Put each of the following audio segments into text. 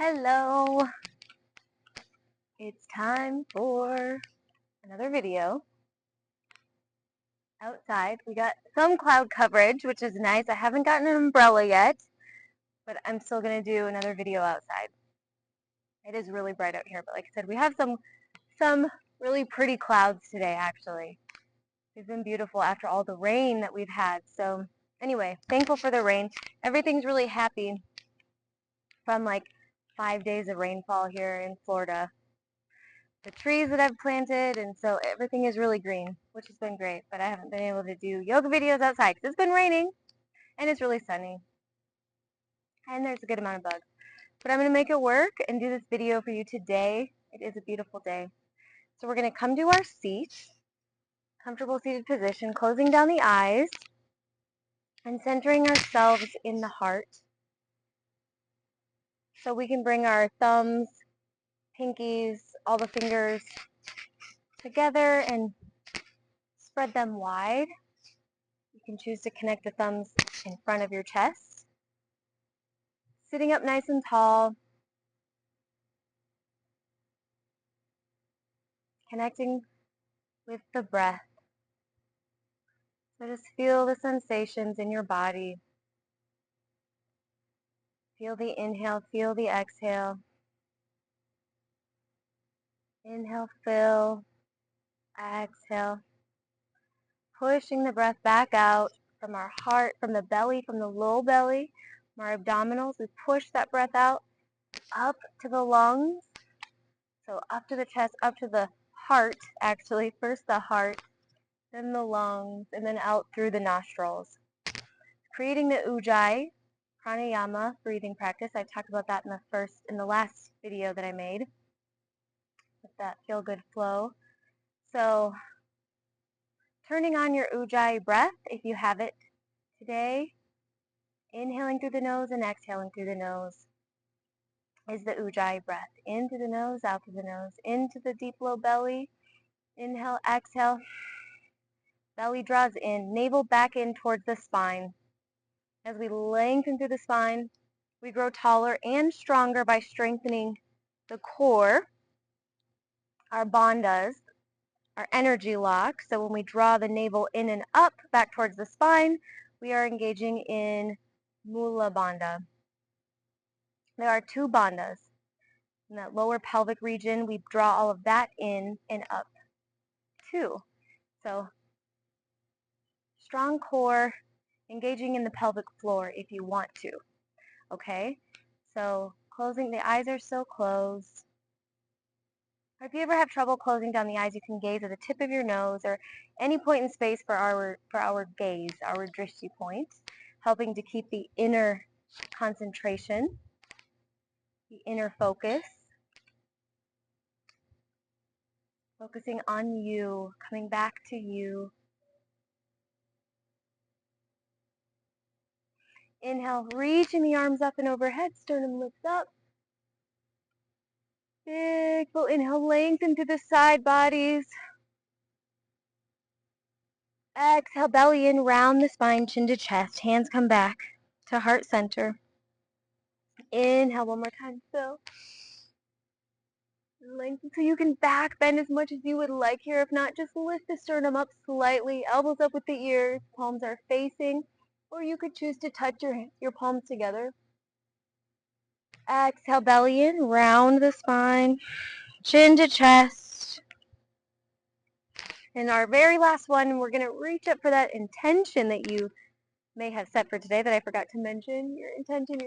Hello, it's time for another video outside. We got some cloud coverage, which is nice. I haven't gotten an umbrella yet, but I'm still going to do another video outside. It is really bright out here, but like I said, we have some really pretty clouds today, actually. They've been beautiful after all the rain that we've had. So anyway, thankful for the rain. Everything's really happy from like 5 days of rainfall here in Florida. The trees that I've planted, and so everything is really green, which has been great, but I haven't been able to do yoga videos outside because it's been raining and it's really sunny and there's a good amount of bugs. But I'm going to make it work and do this video for you today. It is a beautiful day. So we're going to come to our seat, comfortable seated position, closing down the eyes and centering ourselves in the heart. So we can bring our thumbs, pinkies, all the fingers together and spread them wide. You can choose to connect the thumbs in front of your chest. Sitting up nice and tall. Connecting with the breath. So just feel the sensations in your body. Feel the inhale, feel the exhale. Inhale, fill. Exhale. Pushing the breath back out from our heart, from the belly, from the low belly, from our abdominals. We push that breath out up to the lungs. So up to the chest, up to the heart, actually. First the heart, then the lungs, and then out through the nostrils. Creating the Ujjayi pranayama breathing practice. I talked about that in the last video that I made with that feel good flow. So turning on your Ujjayi breath if you have it today. Inhaling through the nose and exhaling through the nose is the Ujjayi breath. In through the nose, out through the nose, into the deep low belly. Inhale, exhale. Belly draws in, navel back in towards the spine. As we lengthen through the spine, we grow taller and stronger by strengthening the core, our bandhas, our energy lock. So when we draw the navel in and up back towards the spine, we are engaging in Mula Bandha. There are two bandhas. In that lower pelvic region, we draw all of that in and up too. So strong core, engaging in the pelvic floor if you want to. Okay? So closing, the eyes are still closed. Or if you ever have trouble closing down the eyes, you can gaze at the tip of your nose or any point in space for our gaze, our drishti point, helping to keep the inner concentration, the inner focus, focusing on you, coming back to you. Inhale, reaching the arms up and overhead, sternum lifts up. Big full inhale, lengthen through the side bodies. Exhale, belly in, round the spine, chin to chest. Hands come back to heart center. Inhale one more time, fill. Lengthen so you can back bend as much as you would like here. If not, just lift the sternum up slightly, elbows up with the ears, palms are facing, or you could choose to touch your palms together. Exhale, belly in, round the spine, chin to chest. And our very last one, we're going to reach up for that intention that you may have set for today that I forgot to mention. Your intention.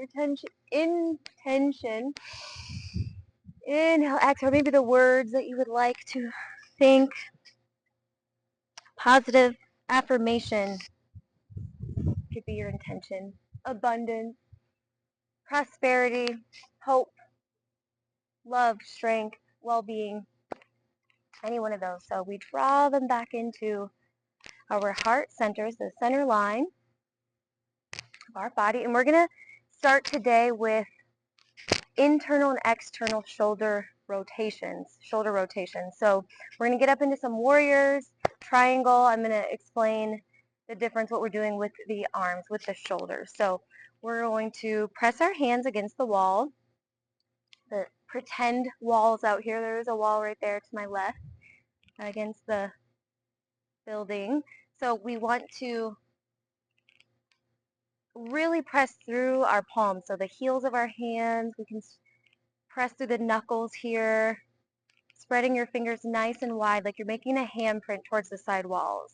Inhale, exhale, maybe the words that you would like to think. Positive affirmation could be your intention. Abundance, prosperity, hope, love, strength, well-being, any one of those. So we draw them back into our heart centers, the center line of our body. And we're going to start today with internal and external shoulder rotations. So we're going to get up into some warriors, triangle. I'm going to explain the difference, what we're doing with the arms, with the shoulders. So we're going to press our hands against the wall, the pretend walls out here. There is a wall right there to my left against the building. So we want to really press through our palms. So the heels of our hands, we can press through the knuckles here, spreading your fingers nice and wide like you're making a handprint towards the side walls.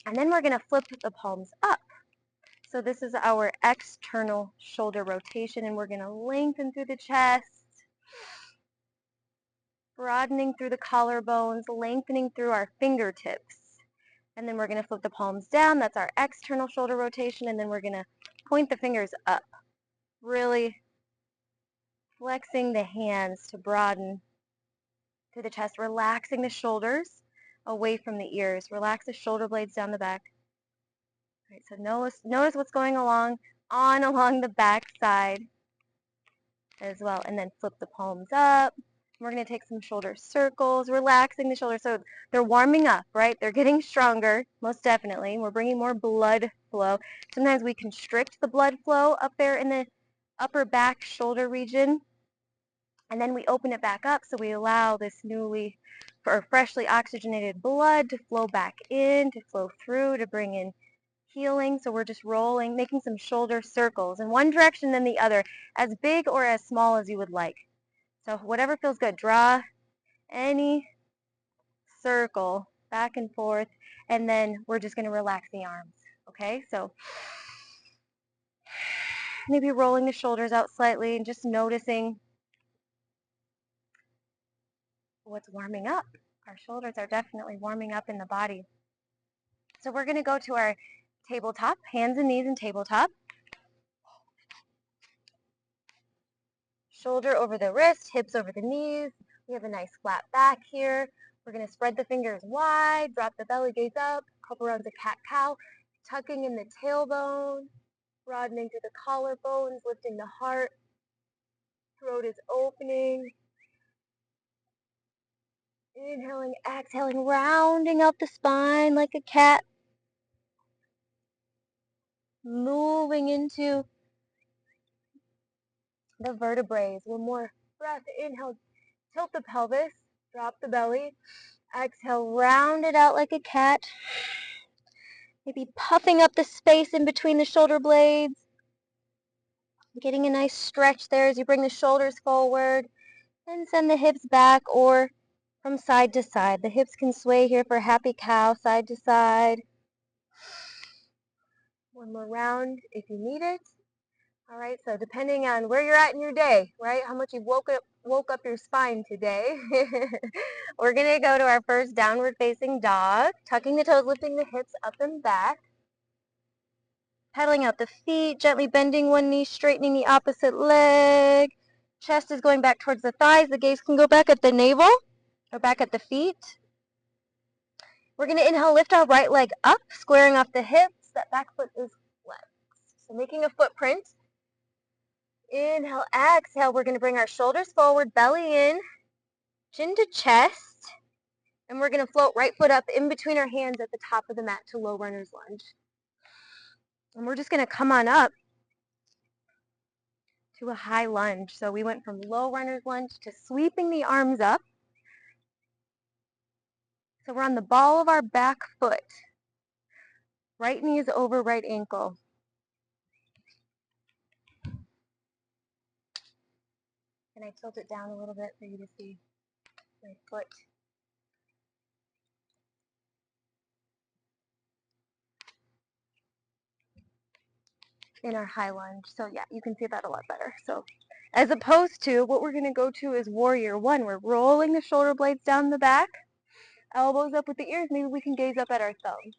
And then we're going to flip the palms up. So this is our external shoulder rotation, and we're going to lengthen through the chest, broadening through the collarbones, lengthening through our fingertips. And then we're going to flip the palms down. That's our external shoulder rotation. And then we're going to point the fingers up, really flexing the hands to broaden through the chest, relaxing the shoulders away from the ears. Relax the shoulder blades down the back. All right, so notice what's going along the back side as well. And then flip the palms up. We're going to take some shoulder circles, relaxing the shoulders. So they're warming up, right? They're getting stronger, most definitely. We're bringing more blood flow. Sometimes we constrict the blood flow up there in the upper back shoulder region. And then we open it back up, so we allow this newly or freshly oxygenated blood to flow back in, to flow through, to bring in healing. So we're just rolling, making some shoulder circles in one direction then the other, as big or as small as you would like. So whatever feels good, draw any circle back and forth, and then we're just going to relax the arms. Okay, so maybe rolling the shoulders out slightly and just noticing what's warming up. Our shoulders are definitely warming up in the body. So we're going to go to our tabletop, hands and knees and tabletop. Shoulder over the wrist, hips over the knees. We have a nice flat back here. We're going to spread the fingers wide, drop the belly, gaze up, couple rounds of cat-cow, tucking in the tailbone, broadening through the collarbones, lifting the heart. Throat is opening. Inhaling, exhaling, rounding out the spine like a cat. Moving into the vertebrae. One more breath. Inhale, tilt the pelvis, drop the belly. Exhale, round it out like a cat. Maybe puffing up the space in between the shoulder blades. Getting a nice stretch there as you bring the shoulders forward. And send the hips back or from side to side. The hips can sway here for happy cow, side to side. One more round if you need it. All right, so depending on where you're at in your day, right, how much you woke up your spine today, we're going to go to our first downward facing dog, tucking the toes, lifting the hips up and back, pedaling out the feet, gently bending one knee, straightening the opposite leg. Chest is going back towards the thighs. The gaze can go back at the navel or back at the feet. We're going to inhale, lift our right leg up, squaring off the hips. That back foot is flexed. So making a footprint. Inhale, exhale. We're going to bring our shoulders forward, belly in, chin to chest. And we're going to float right foot up in between our hands at the top of the mat to low runner's lunge. And we're just going to come on up to a high lunge. So we went from low runner's lunge to sweeping the arms up. So we're on the ball of our back foot. Right knee is over right ankle. And I tilt it down a little bit for you to see my foot. In our high lunge. So yeah, you can see that a lot better. So as opposed to what we're going to go to is warrior one. We're rolling the shoulder blades down the back, elbows up with the ears. Maybe we can gaze up at our thumbs.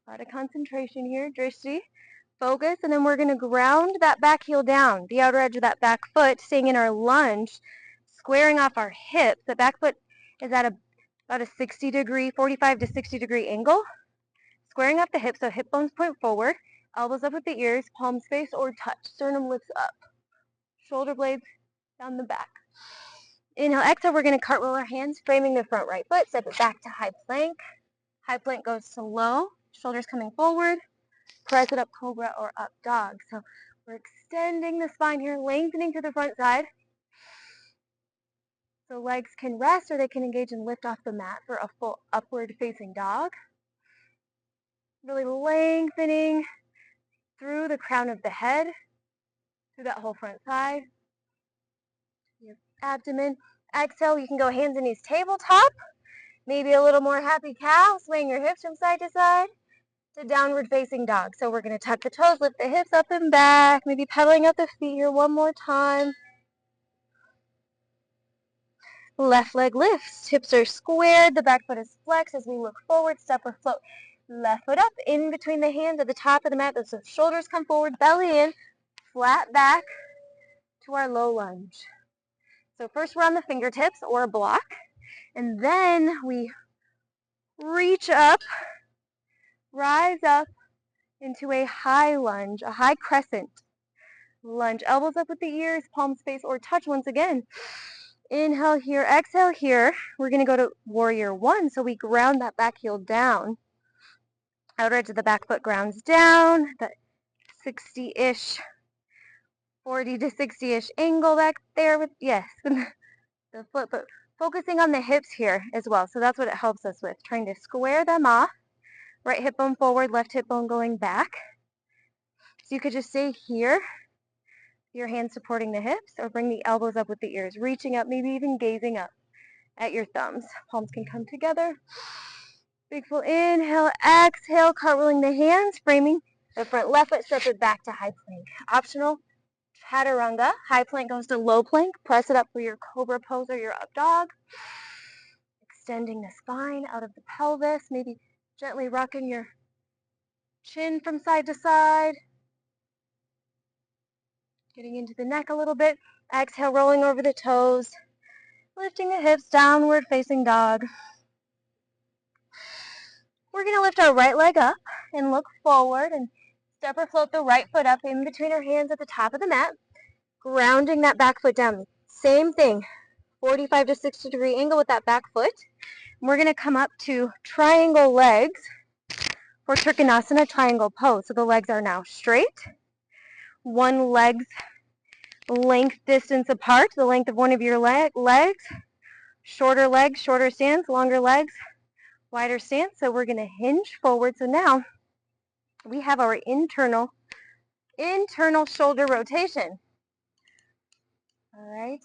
A lot of concentration here, drishti. Focus, and then we're going to ground that back heel down, the outer edge of that back foot, staying in our lunge, squaring off our hips. The back foot is at about a 60 degree, 45 to 60 degree angle. Squaring off the hips, so hip bones point forward, elbows up with the ears, palms face or touch, sternum lifts up, shoulder blades down the back. Inhale, exhale, we're going to cartwheel our hands, framing the front right foot, step it back to high plank. High plank goes to low, shoulders coming forward, press it up, cobra or up dog. So We're extending the spine here, lengthening to the front side. So legs can rest or they can engage and lift off the mat for a full upward facing dog. Really lengthening through the crown of the head, through that whole front side. Your abdomen. Exhale, you can go hands and knees tabletop. Maybe a little more happy cow, swaying your hips from side to side. To downward facing dog. So we're going to tuck the toes, lift the hips up and back, maybe pedaling out the feet here one more time. Left leg lifts, hips are squared, the back foot is flexed as we look forward, step or float. Left foot up, in between the hands at the top of the mat, so shoulders come forward, belly in, flat back to our low lunge. So first we're on the fingertips or a block, and then we reach up, rise up into a high lunge, a high crescent lunge. Elbows up with the ears, palms face or touch once again. Inhale here, exhale here. We're going to go to warrior one. So we ground that back heel down. Outer edge of the back foot grounds down. That 60-ish, 40 to 60-ish angle back there with, yes, the foot, but focusing on the hips here as well. So that's what it helps us with, trying to square them off. Right hip bone forward, left hip bone going back. So you could just stay here, your hands supporting the hips, or bring the elbows up with the ears, reaching up, maybe even gazing up at your thumbs. Palms can come together. Big full inhale, exhale, cartwheeling the hands, framing the front left foot, step it back to high plank. Optional, chaturanga. High plank goes to low plank. Press it up for your cobra pose or your up dog. Extending the spine out of the pelvis, maybe gently rocking your chin from side to side. Getting into the neck a little bit. Exhale, rolling over the toes. Lifting the hips, downward facing dog. We're going to lift our right leg up and look forward and step or float the right foot up in between our hands at the top of the mat, grounding that back foot down. Same thing, 45 to 60 degree angle with that back foot. And we're going to come up to triangle legs for Trikonasana triangle pose. So the legs are now straight. One leg's length distance apart, the length of one of your legs. Shorter legs, shorter stance, longer legs, wider stance. So we're going to hinge forward. So now we have our internal shoulder rotation. All right.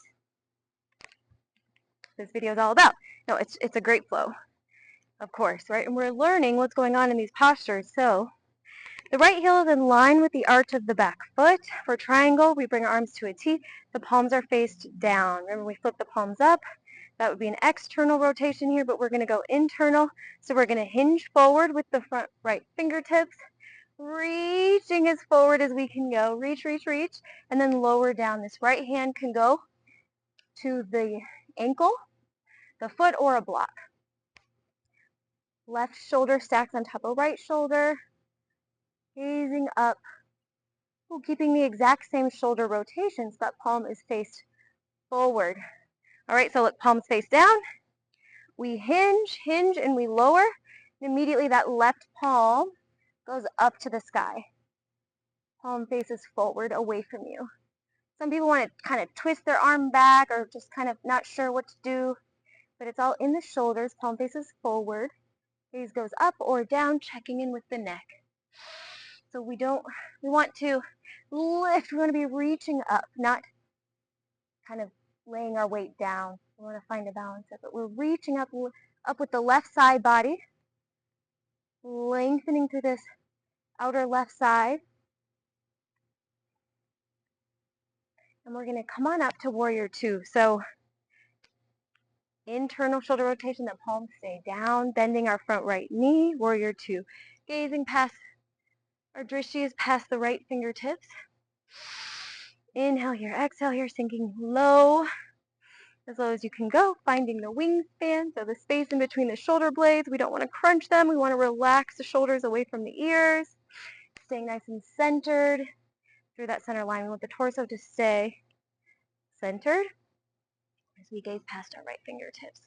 This video is all about. No, it's a great flow, of course, right? And we're learning what's going on in these postures. So the right heel is in line with the arch of the back foot. For triangle, we bring our arms to a T. The palms are faced down. Remember, we flip the palms up. That would be an external rotation here, but we're going to go internal. So we're going to hinge forward with the front right fingertips, reaching as forward as we can go. Reach, reach, reach, and then lower down. This right hand can go to the ankle, the foot, or a block. Left shoulder stacks on top of right shoulder, gazing up. Ooh, keeping the exact same shoulder rotations, that palm is faced forward. All right, so look, palms face down. We hinge, and we lower. And immediately that left palm goes up to the sky. Palm faces forward, away from you. Some people want to kind of twist their arm back or just kind of not sure what to do, but it's all in the shoulders. Palm faces forward. Gaze goes up or down, checking in with the neck. So we want to lift. We want to be reaching up, not kind of laying our weight down. We want to find a balance of it. We're reaching up with the left side body, lengthening through this outer left side. And we're going to come on up to warrior two. So internal shoulder rotation, the palms stay down, bending our front right knee, warrior two. Gazing past our drishtis, past the right fingertips. Inhale here, exhale here, sinking low as you can go, finding the wingspan, so the space in between the shoulder blades. We don't want to crunch them. We want to relax the shoulders away from the ears, staying nice and centered through that center line. We want the torso to stay centered as we gaze past our right fingertips.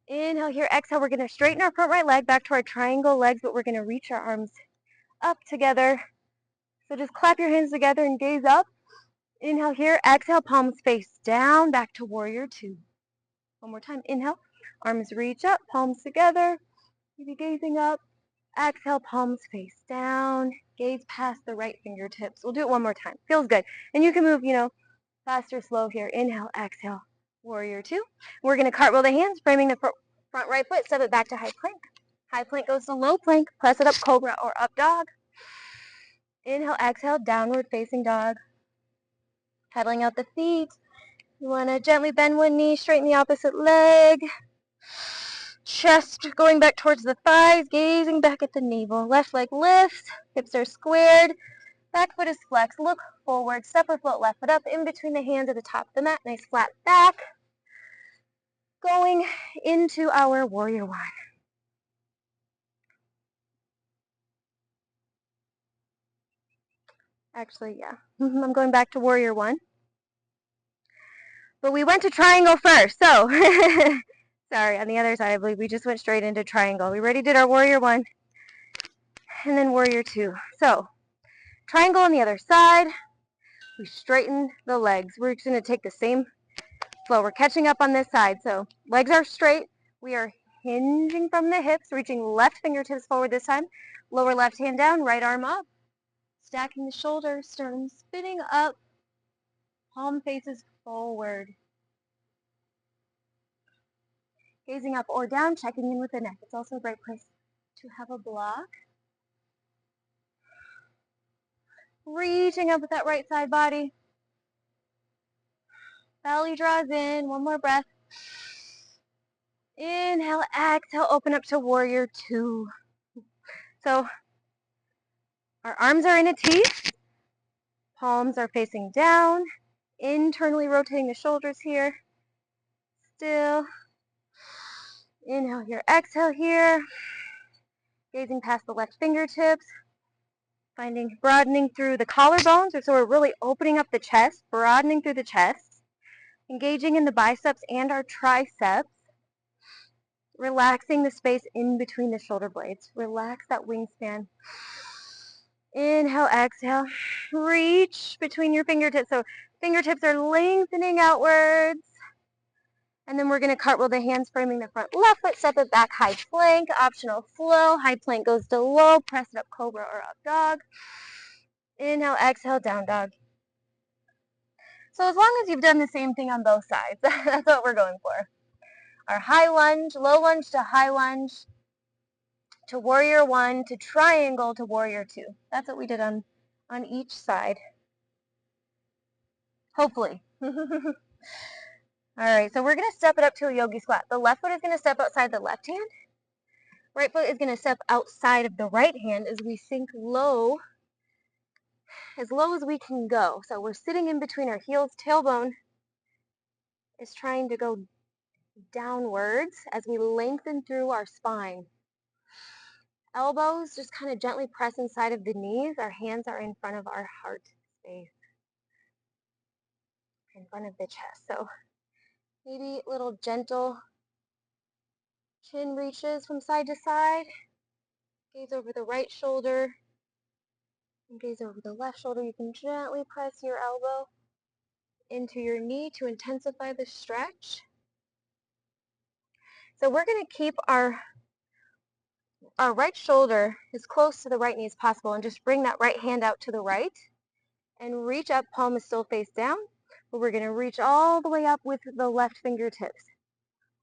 Inhale here, exhale. We're going to straighten our front right leg back to our triangle legs, but we're going to reach our arms up together, So just clap your hands together and gaze up. Inhale here, exhale, palms face down, back to warrior two. One more time, inhale, arms reach up, palms together, maybe gazing up. Exhale, palms face down, gaze past the right fingertips. We'll do it one more time, feels good. And you can move, fast or slow here. Inhale, exhale, warrior two. We're gonna cartwheel the hands, framing the front right foot, step it back to high plank. High plank goes to low plank, press it up, cobra or up dog. Inhale, exhale, downward facing dog. Pedaling out the feet. You want to gently bend one knee, straighten the opposite leg. Chest going back towards the thighs, gazing back at the navel. Left leg lifts, hips are squared. Back foot is flexed. Look forward, step or float left foot up in between the hands at the top of the mat. Nice flat back. Going into our warrior one. Actually, yeah. I'm going back to warrior one. But we went to triangle first, so sorry, on the other side, I believe we just went straight into triangle. We already did our warrior one and then warrior two. So triangle on the other side. We straighten the legs. We're just going to take the same flow. We're catching up on this side. So legs are straight. We are hinging from the hips, reaching left fingertips forward this time. Lower left hand down, right arm up. Stacking the shoulders, sternum spinning up. Palm faces forward. Gazing up or down, checking in with the neck. It's also a great place to have a block. Reaching up with that right side body. Belly draws in. One more breath. Inhale, exhale, open up to warrior two. So our arms are in a T. Palms are facing down. Internally rotating the shoulders here. Still. Inhale here, exhale here. Gazing past the left fingertips. Finding broadening through the collarbones. So we're really opening up the chest, broadening through the chest. Engaging in the biceps and our triceps. Relaxing the space in between the shoulder blades. Relax that wingspan. Inhale, exhale. Reach between your fingertips. So fingertips are lengthening outwards. And then we're going to cartwheel the hands, framing the front left foot, step it back, high plank, optional flow. High plank goes to low, press it up, cobra or up dog. Inhale, exhale, down dog. So as long as you've done the same thing on both sides, that's what we're going for. Our high lunge, low lunge to high lunge, to warrior one, to triangle, to warrior two. That's what we did on each side. Hopefully. All right, so we're going to step it up to a yogi squat. The left foot is going to step outside the left hand. Right foot is going to step outside of the right hand as we sink low as we can go. So we're sitting in between our heels. Tailbone is trying to go downwards as we lengthen through our spine. Elbows just kind of gently press inside of the knees. Our hands are in front of our heart space, in front of the chest. So maybe little gentle chin reaches from side to side. Gaze over the right shoulder and gaze over the left shoulder. You can gently press your elbow into your knee to intensify the stretch. So we're going to keep our right shoulder as close to the right knee as possible and just bring that right hand out to the right and reach up. Palm is still face down, but we're going to reach all the way up with the left fingertips,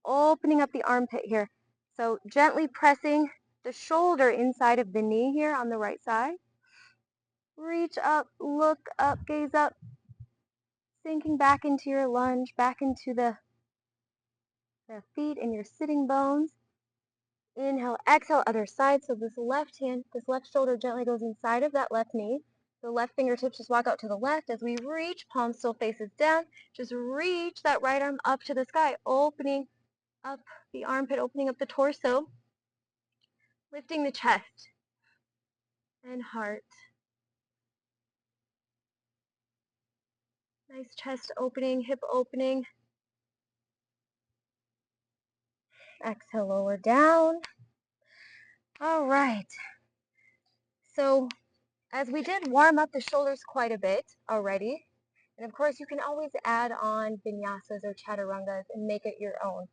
opening up the armpit here. So gently pressing the shoulder inside of the knee here on the right side. Reach up, look up, gaze up, sinking back into your lunge, back into the feet and your sitting bones. Inhale, exhale, other side. So this left hand, this left shoulder gently goes inside of that left knee. The left fingertips just walk out to the left as we reach, palm still faces down. Just reach that right arm up to the sky, opening up the armpit, opening up the torso, lifting the chest and heart. Nice chest opening, hip opening. Exhale, lower down. All right. So as we did warm up the shoulders quite a bit already, and of course you can always add on vinyasas or chaturangas and make it your own,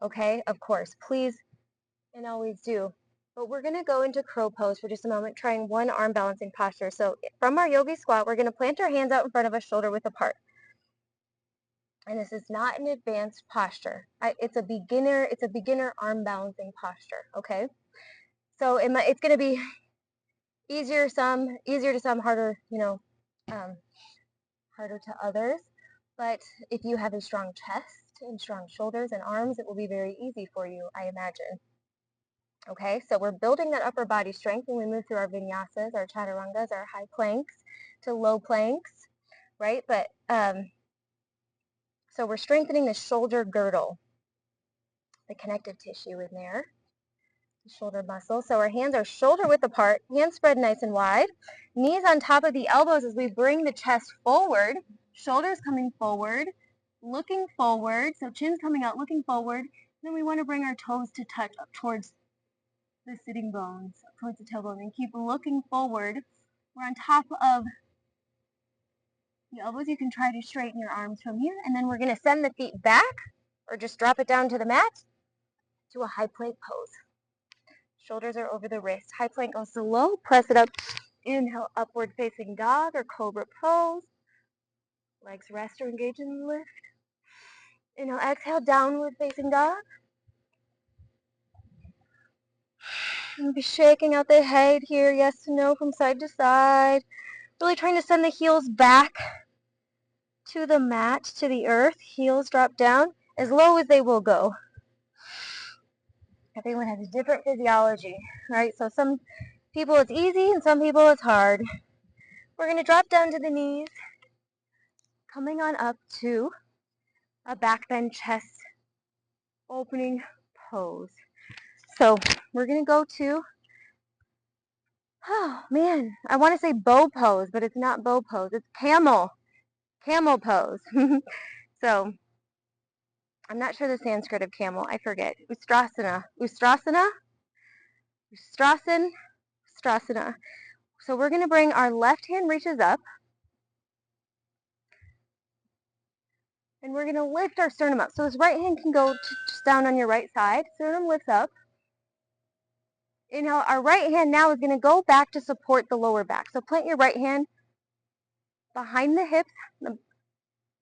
okay? Of course, please and always do. But we're going to go into crow pose for just a moment, trying one arm balancing posture. So from our yogi squat, we're going to plant our hands out in front of us, shoulder width apart. And this is not an advanced posture. It's a beginner arm balancing posture, okay? So it's going to be easier to some, harder, harder to others. But if you have a strong chest and strong shoulders and arms, it will be very easy for you, I imagine. Okay, so we're building that upper body strength when we move through our vinyasas, our chaturangas, our high planks to low planks, right? But so we're strengthening the shoulder girdle, the connective tissue in there, the shoulder muscle. So our hands are shoulder width apart, hands spread nice and wide, knees on top of the elbows as we bring the chest forward, shoulders coming forward, looking forward, so chin's coming out, looking forward. Then we want to bring our toes to touch up towards the sitting bones, towards the tailbone, and keep looking forward. We're on top of the elbows. You can try to straighten your arms from here, and then we're going to send the feet back or just drop it down to the mat to a high plank pose. Shoulders are over the wrist. High plank goes to low. Press it up. Inhale, upward facing dog or cobra pose. Legs rest or engage in the lift. Inhale, exhale, downward facing dog. And be shaking out the head here, yes to no, from side to side. Really trying to send the heels back to the mat, to the earth. Heels drop down as low as they will go. Everyone has a different physiology, right? So some people it's easy and some people it's hard. We're going to drop down to the knees, coming on up to a back bend chest opening pose. So we're going to go to, oh man, I want to say bow pose, but it's not bow pose. It's camel pose. So I'm not sure the Sanskrit of camel. I forget. Ustrasana. So we're going to bring our left hand reaches up. And we're going to lift our sternum up. So this right hand can go just down on your right side. Sternum lifts up. Inhale, our right hand now is going to go back to support the lower back. So plant your right hand behind the hips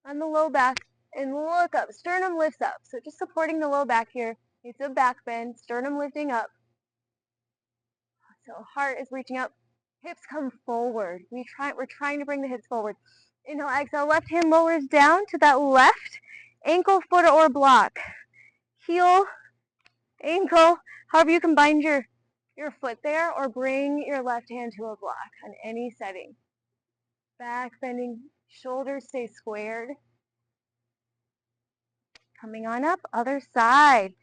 on the low back and look up. Sternum lifts up. So just supporting the low back here. It's a back bend. Sternum lifting up. So heart is reaching up. Hips come forward. We're trying to bring the hips forward. Inhale, exhale. Left hand lowers down to that left ankle, foot, or block. Heel, ankle, however you can bind your foot there, or bring your left hand to a block on any setting. Back bending, shoulders stay squared. Coming on up, other side.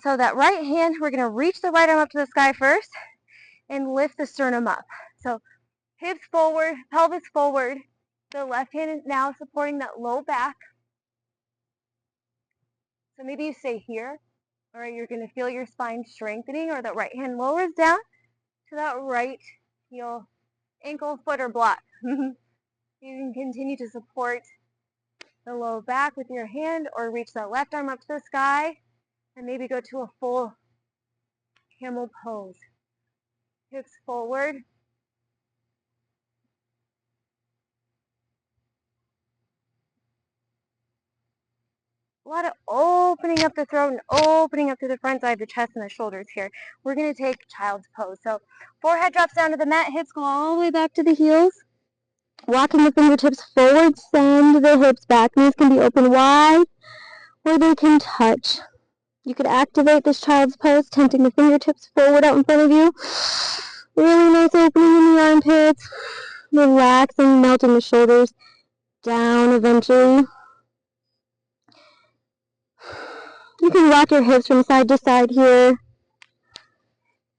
So that right hand, we're going to reach the right arm up to the sky first and lift the sternum up. So hips forward, pelvis forward. The left hand is now supporting that low back. So maybe you stay here, or you're going to feel your spine strengthening, or that right hand lowers down to that right heel, ankle, foot, or block. You can continue to support the low back with your hand, or reach that left arm up to the sky and maybe go to a full camel pose. Hips forward. A lot of opening up the throat and opening up to the front side, the chest and the shoulders here. We're going to take child's pose. So forehead drops down to the mat, hips go all the way back to the heels. Walking the fingertips forward, send the hips back. Knees can be open wide, or they can touch. You could activate this child's pose, tenting the fingertips forward out in front of you. Really nice opening in the armpits. Relaxing, melting the shoulders down eventually. You can rock your hips from side to side here.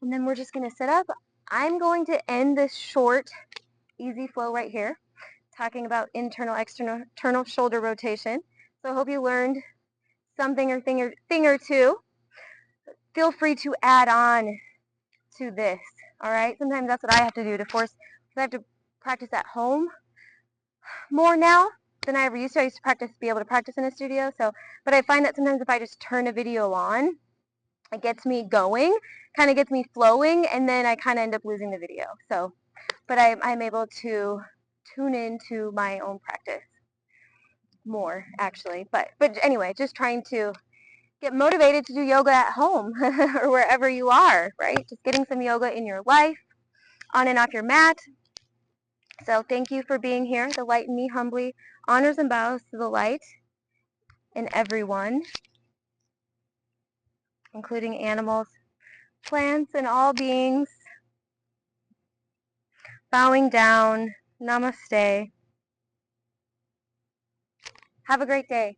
And then we're just going to sit up. I'm going to end this short, easy flow right here, talking about internal, external shoulder rotation. So I hope you learned something or thing or two. Feel free to add on to this, all right? Sometimes that's what I have to do to force because I have to practice at home more now than I ever used to. I used to be able to practice in a studio. So, but I find that sometimes if I just turn a video on, it gets me going, kind of gets me flowing, and then I kind of end up losing the video. So, but I'm able to tune into my own practice more, actually. But anyway, just trying to get motivated to do yoga at home or wherever you are, right? Just getting some yoga in your life, on and off your mat. So thank you for being here. The light in me humbly honors and bows to the light in everyone, including animals, plants, and all beings. Bowing down. Namaste. Have a great day.